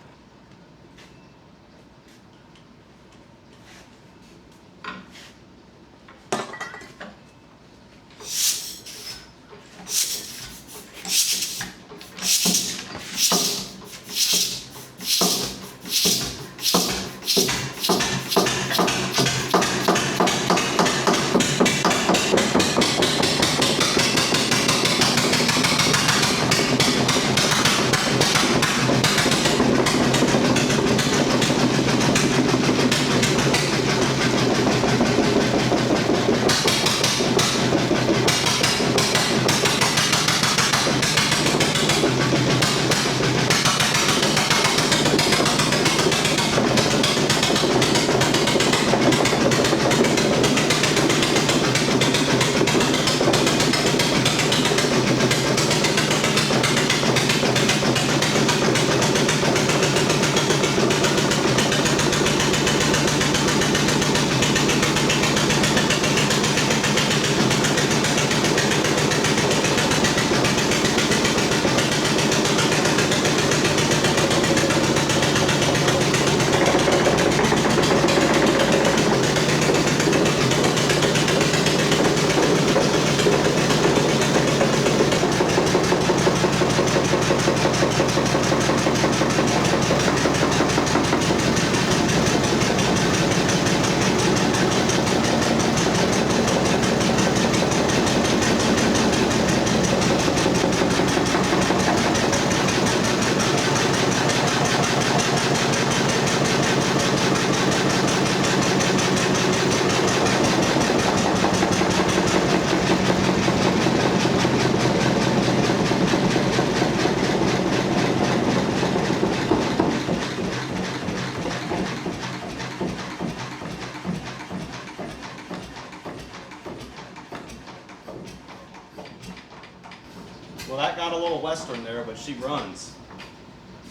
Well, that got a little western there, but she runs.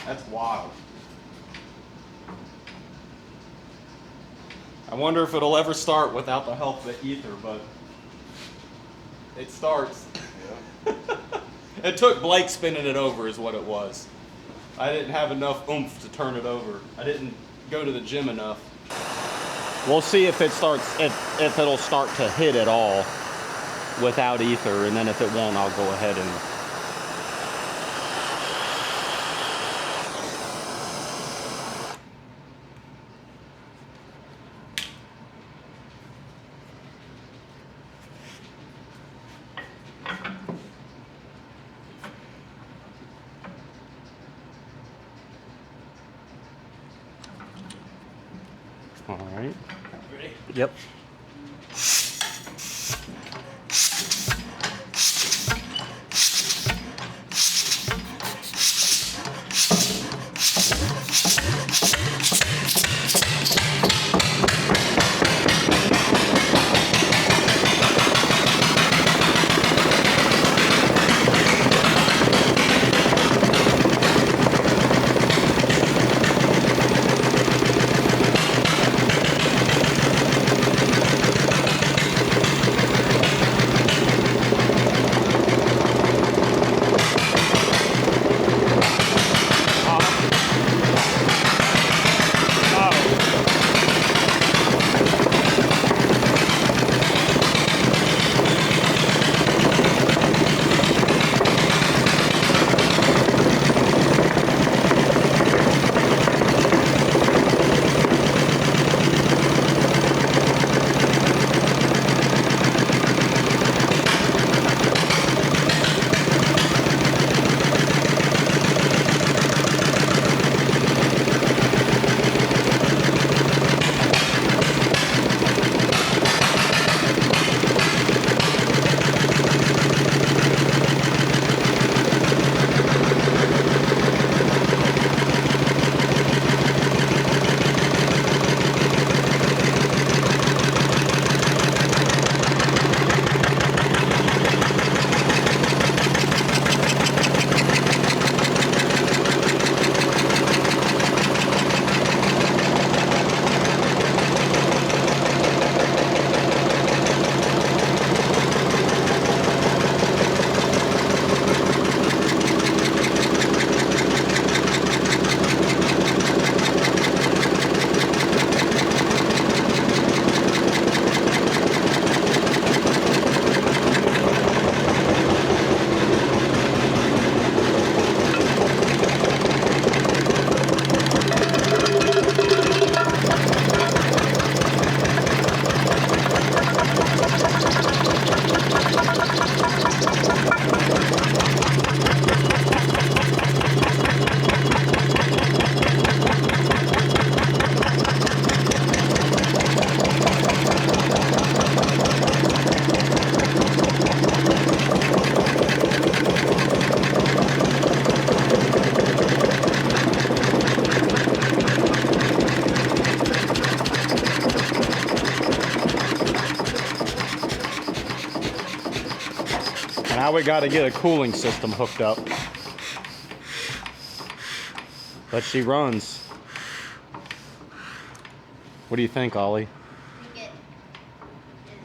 That's wild. I wonder if it'll ever start without the help of ether, but it starts. Yeah. It took Blake spinning it over is what it was. I didn't have enough oomph to turn it over. I didn't go to the gym enough. We'll see if it starts, if it'll start to hit at all without ether, and then if it won't, I'll go ahead and all right. Ready? Yep. Now we gotta get a cooling system hooked up. But she runs. What do you think, Ollie? I think it is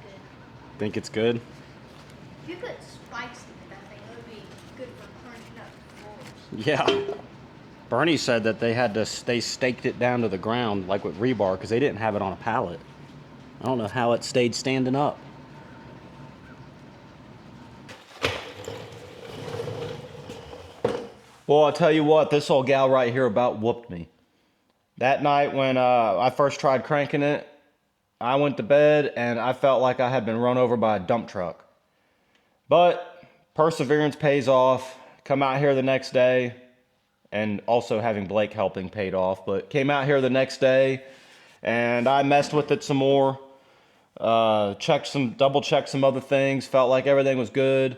good. Think it's good? If you put spikes in that thing, it would be good for crunching up floors. Yeah. Bernie said that they staked it down to the ground like with rebar because they didn't have it on a pallet. I don't know how it stayed standing up. Well, I'll tell you what, this old gal right here about whooped me. That night when I first tried cranking it, I went to bed and I felt like I had been run over by a dump truck. But perseverance pays off. Come out here the next day, and also having Blake helping paid off. But came out here the next day and I messed with it some more. Double checked some other things. Felt like everything was good.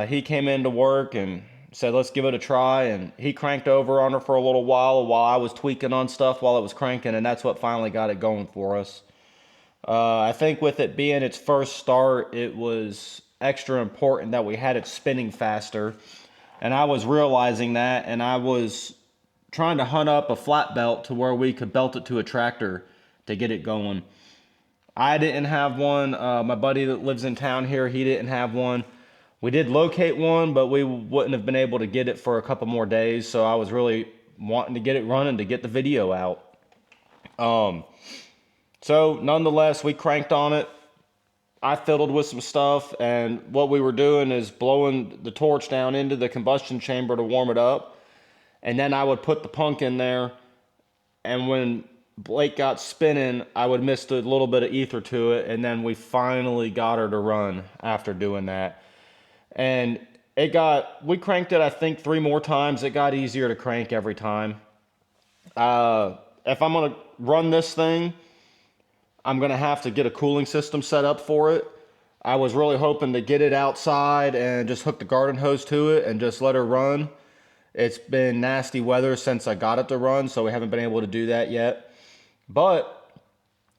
He came into work and said, let's give it a try. And he cranked over on her for a little while I was tweaking on stuff while it was cranking. And that's what finally got it going for us. I think with it being its first start, it was extra important that we had it spinning faster. And I was realizing that, and I was trying to hunt up a flat belt to where we could belt it to a tractor to get it going. I didn't have one. My buddy that lives in town here, he didn't have one. We did locate one, but we wouldn't have been able to get it for a couple more days. So I was really wanting to get it running to get the video out. So nonetheless, we cranked on it. I fiddled with some stuff, and what we were doing is blowing the torch down into the combustion chamber to warm it up. And then I would put the punk in there, and when Blake got spinning, I would mist a little bit of ether to it, and then we finally got her to run after doing that. And we cranked it, I think, 3 more times. It got easier to crank every time. If I'm going to run this thing, I'm going to have to get a cooling system set up for it. I was really hoping to get it outside and just hook the garden hose to it and just let her run. It's been nasty weather since I got it to run, so we haven't been able to do that yet. But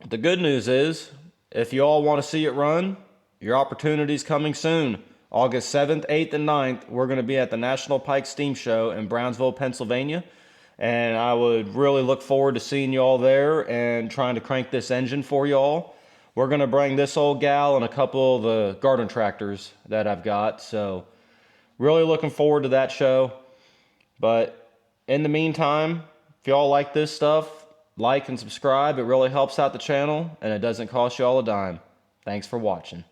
the good news is, if you all want to see it run, your opportunity's coming soon. August 7th, 8th, and 9th, we're going to be at the National Pike Steam Show in Brownsville, Pennsylvania. And I would really look forward to seeing you all there and trying to crank this engine for y'all. We're going to bring this old gal and a couple of the garden tractors that I've got. So really looking forward to that show. But in the meantime, if y'all like this stuff, like and subscribe. It really helps out the channel and it doesn't cost y'all a dime. Thanks for watching.